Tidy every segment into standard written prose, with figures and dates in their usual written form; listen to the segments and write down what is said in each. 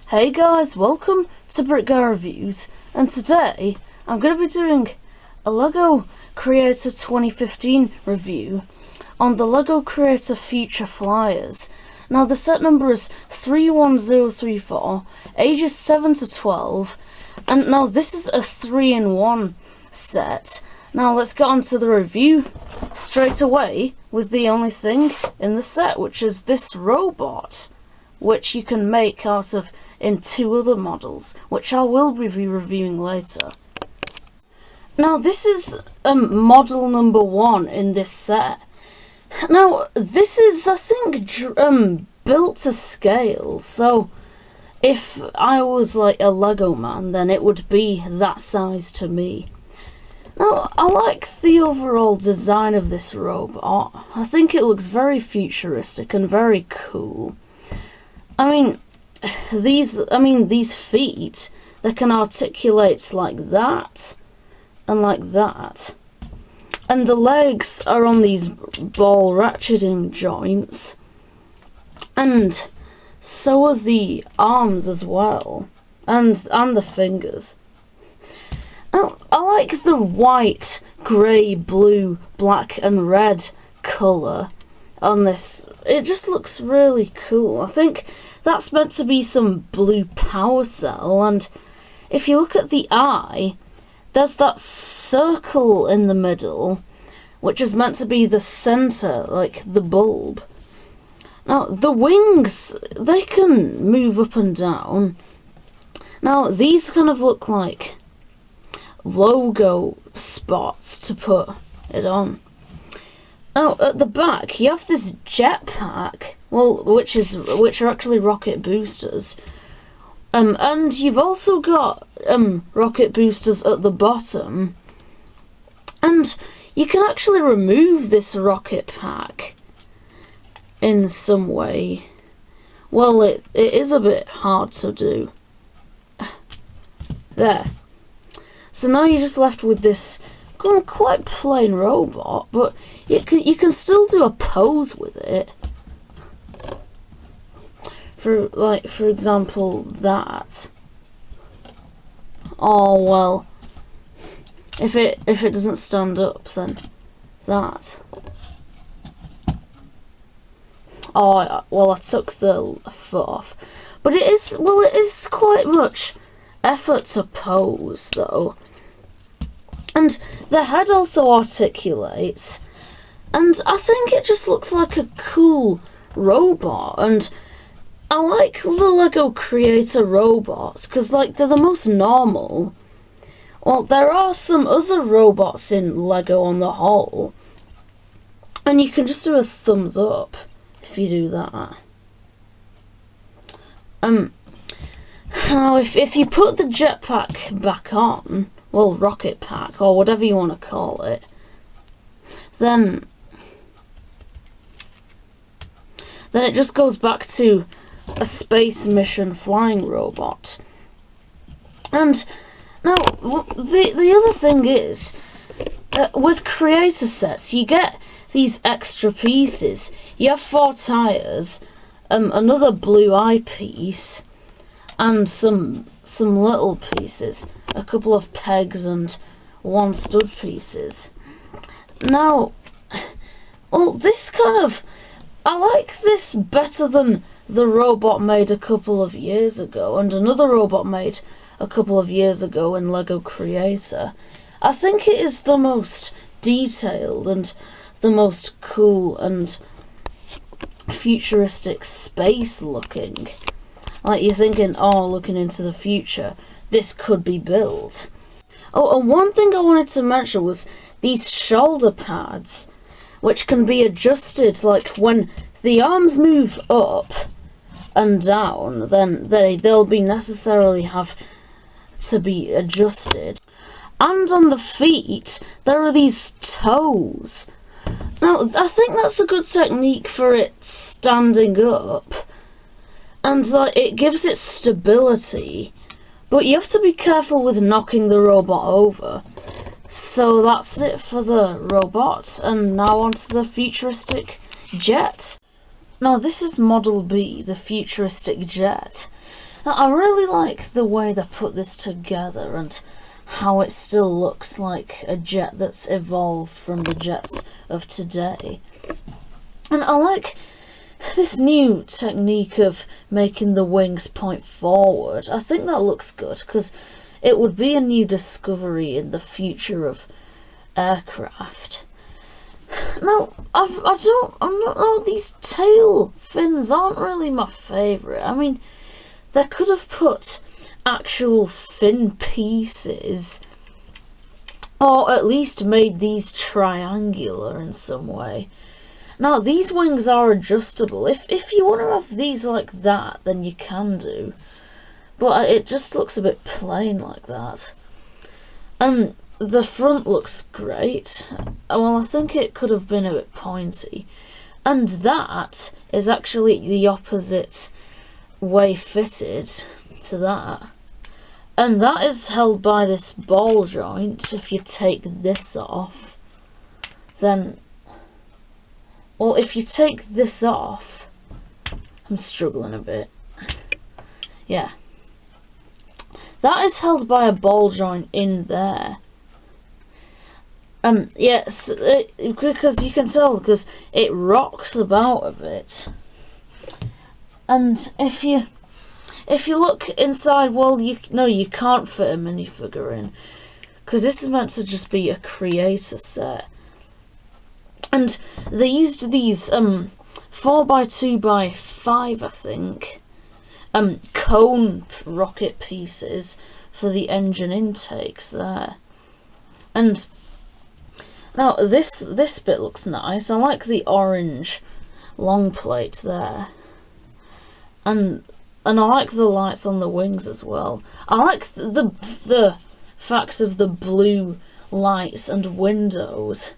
Hey guys, welcome to Brick Guy Reviews, and today I'm going to be doing a LEGO Creator 2015 review on the LEGO Creator Future Flyers. Now the set number is 31034, ages 7 to 12, and now this is a 3-in-1 set. Now let's get on to the review straight away with the only thing in the set, which is this robot, which you can make out of in 2 other models, which I will be reviewing later. Now this is model number 1 in this set. Now this is, I think, built to scale, so if I was like a Lego man, then it would be that size to me. Now, I like the overall design of this robot. I think it looks very futuristic and very cool. I mean, these feet, they can articulate like that and like that. And the legs are on these ball ratcheting joints. And so are the arms as well. And the fingers. Now, I like the white, grey, blue, black and red colour on this. It just looks really cool. I think that's meant to be some blue power cell, and if you look at the eye, there's that circle in the middle, which is meant to be the centre, like the bulb. Now, the wings, they can move up and down. Now, these kind of look like logo spots to put it on. Now at the back you have this jetpack, well, which are actually rocket boosters, and you've also got rocket boosters at the bottom, and you can actually remove this rocket pack in some way. Well, it is a bit hard to do. There. So now you're just left with this quite plain robot, but you can still do a pose with it. For example, that. Oh well. If it doesn't stand up, then that. Oh well, I took the foot off, but it is quite much effort to pose though. And the head also articulates, and I think it just looks like a cool robot. And I like the LEGO Creator robots because, like, they're the most normal. Well, there are some other robots in LEGO on the whole, and you can just do a thumbs up if you do that. Now, if you put the jetpack back on, well, rocket pack, or whatever you want to call it, then it just goes back to a space mission flying robot. And now, the other thing is, with creator sets, you get these extra pieces. You have 4 tires, another blue eye piece, and some little pieces, a couple of pegs and 1 stud pieces. Now, well, this kind of, I like this better than the robot made a couple of years ago, and another robot made a couple of years ago in LEGO Creator. I think it is the most detailed and the most cool and futuristic space looking. Like, you're thinking, oh, looking into the future, this could be built. Oh, and one thing I wanted to mention was these shoulder pads, which can be adjusted. Like, when the arms move up and down, then they'll be necessarily have to be adjusted. And on the feet, there are these toes. Now, I think that's a good technique for it standing up, and like, it gives it stability, but you have to be careful with knocking the robot over. So that's it for the robot, and now on to the Futuristic Jet. Now this is Model B, the Futuristic Jet. Now, I really like the way they put this together and how it still looks like a jet that's evolved from the jets of today. And I like this new technique of making the wings point forward. I think that looks good because it would be a new discovery in the future of aircraft. Now, these tail fins aren't really my favourite. I mean, they could have put actual fin pieces, or at least made these triangular in some way. Now, these wings are adjustable. If you want to have these like that, then you can do. But it just looks a bit plain like that. The front looks great. Well, I think it could have been a bit pointy. And that is actually the opposite way fitted to that. And that is held by this ball joint. If you take this off, then... Well, if you take this off... I'm struggling a bit. Yeah. That is held by a ball joint in there. Yes, because you can tell, because it rocks about a bit. And if you look inside, well, you can't fit a minifigure in, because this is meant to just be a creator set. And they used these 4x2x5, I think, cone rocket pieces for the engine intakes there. And now this bit looks nice. I like the orange long plate there, and I like the lights on the wings as well. I like the fact of the blue lights and windows,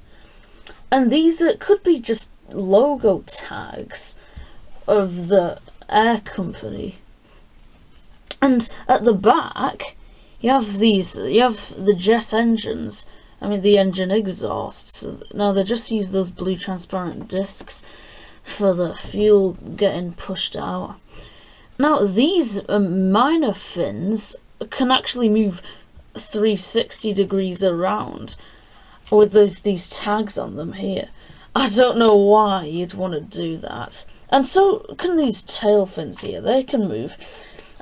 and these could be just logo tags of the air company. And at the back, you have the jet engines. I mean, the engine exhausts. Now, they just use those blue transparent discs for the fuel getting pushed out. Now, these minor fins can actually move 360 degrees around with these tags on them here. I don't know why you'd want to do that. And so can these tail fins here. They can move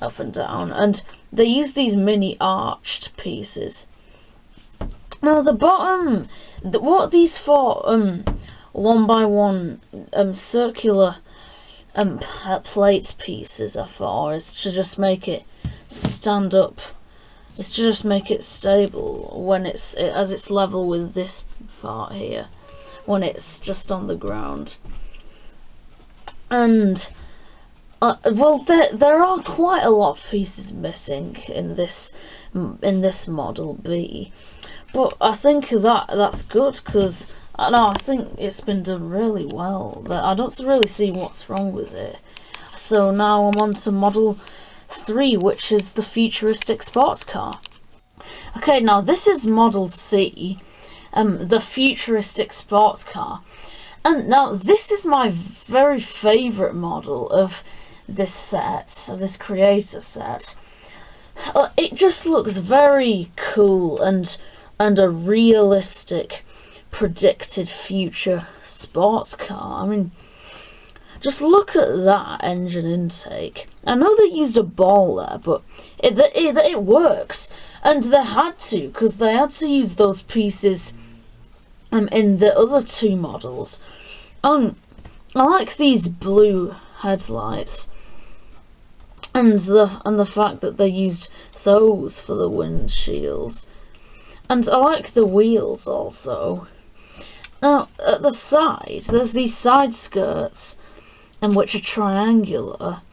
up and down. And they use these mini arched pieces. Now the bottom, what these for 1x1 circular plate pieces are for is to just make it stand up. It's to just make it stable when as it's level with this part here, when it's just on the ground. And well, there are quite a lot of pieces missing in this Model B. But I think that's good, because I think it's been done really well. I don't really see what's wrong with it. So now I'm on to Model 3, which is the Futuristic Sports Car. Okay, now this is Model C, the Futuristic Sports Car. And now this is my very favourite model of this set, of this creator set. It just looks very cool and a realistic predicted future sports car. I mean, just look at that engine intake. I know they used a ball there, but it works, and they had to, because they had to use those pieces in the other two models. I like these blue headlights, and the fact that they used those for the windshields. And I like the wheels also. Now, at the side, there's these side skirts, which are triangular.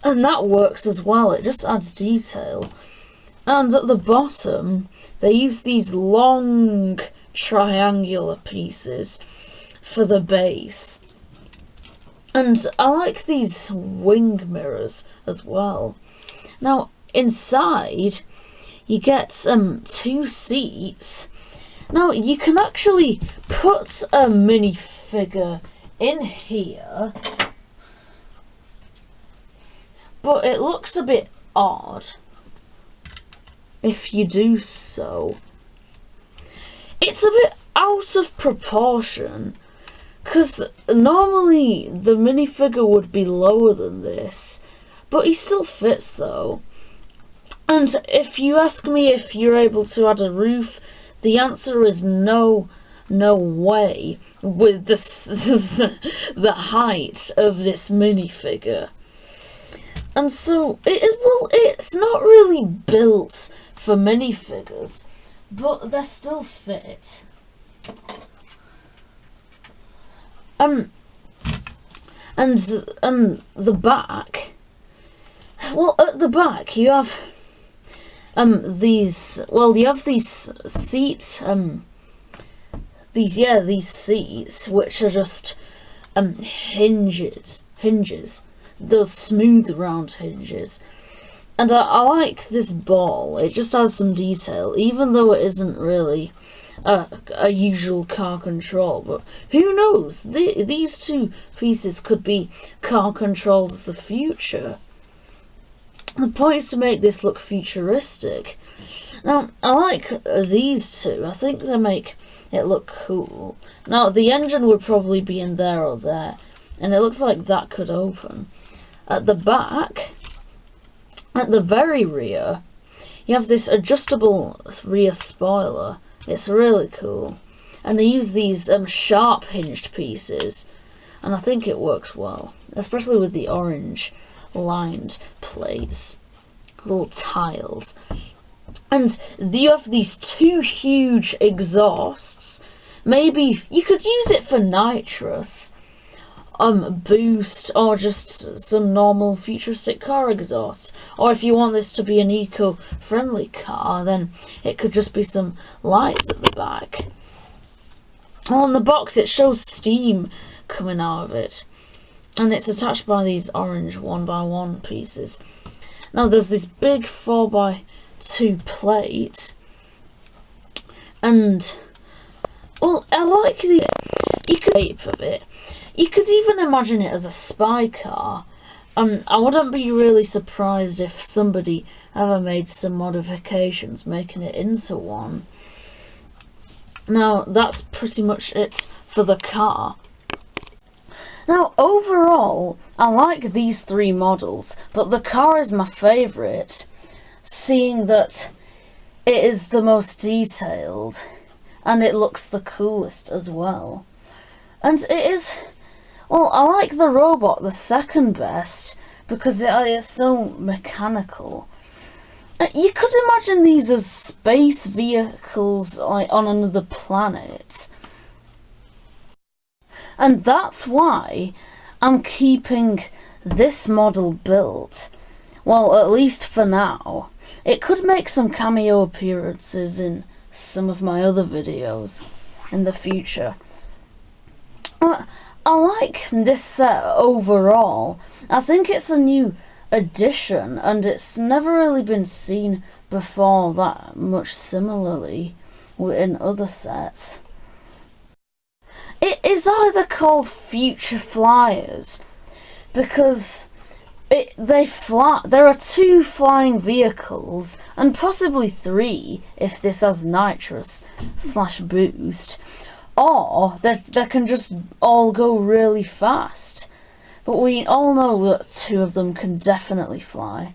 And that works as well, it just adds detail. And at the bottom, they use these long triangular pieces for the base. And I like these wing mirrors as well. Now, inside, you get 2 seats. Now, you can actually put a minifigure in here, but but it looks a bit odd if you do so. It's a bit out of proportion, because normally the minifigure would be lower than this, but he still fits though. And if you ask me if you're able to add a roof, the answer is no way with the height of this minifigure. And so it's not really built for minifigures, but they still fit. And the back. Well, at the back you have these seats, these seats which are just hinges, those smooth round hinges. And I like this ball. It just has some detail, even though it isn't really a usual car control. But who knows? These two pieces could be car controls of the future. The point is to make this look futuristic. Now, I like these two. I think they make it look cool. Now, the engine would probably be in there or there, and it looks like that could open. At the back, at the very rear, you have this adjustable rear spoiler. It's really cool. And they use these sharp hinged pieces, and I think it works well, especially with the orange lined plates, little tiles. And you have these two huge exhausts. Maybe you could use it for nitrous boost, or just some normal futuristic car exhaust. Or if you want this to be an eco-friendly car, then it could just be some lights at the back. On the box it shows steam coming out of it, and it's attached by these orange 1x1 pieces. Now there's this big 4x2 plate, and well, I like the shape of it. You could even imagine it as a spy car. I wouldn't be really surprised if somebody ever made some modifications making it into one. Now that's pretty much it for the car. Now overall, I like these three models, but the car is my favourite, seeing that it is the most detailed and it looks the coolest as well. And it is, well, I like the robot the second best because it is so mechanical. You could imagine these as space vehicles, like on another planet. And that's why I'm keeping this model built. Well, at least for now. It could make some cameo appearances in some of my other videos in the future. I like this set overall. I think it's a new addition, and it's never really been seen before that much similarly in other sets. It is either called Future Flyers because there are two flying vehicles, and possibly three if this has nitrous / boost, or they can just all go really fast. But we all know that two of them can definitely fly.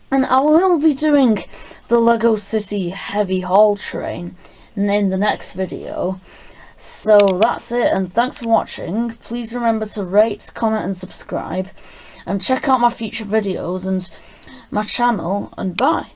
And I will be doing the Lego City Heavy Haul Train in the next video. So that's it, and thanks for watching. Please remember to rate, comment and subscribe, and check out my future videos and my channel, and bye.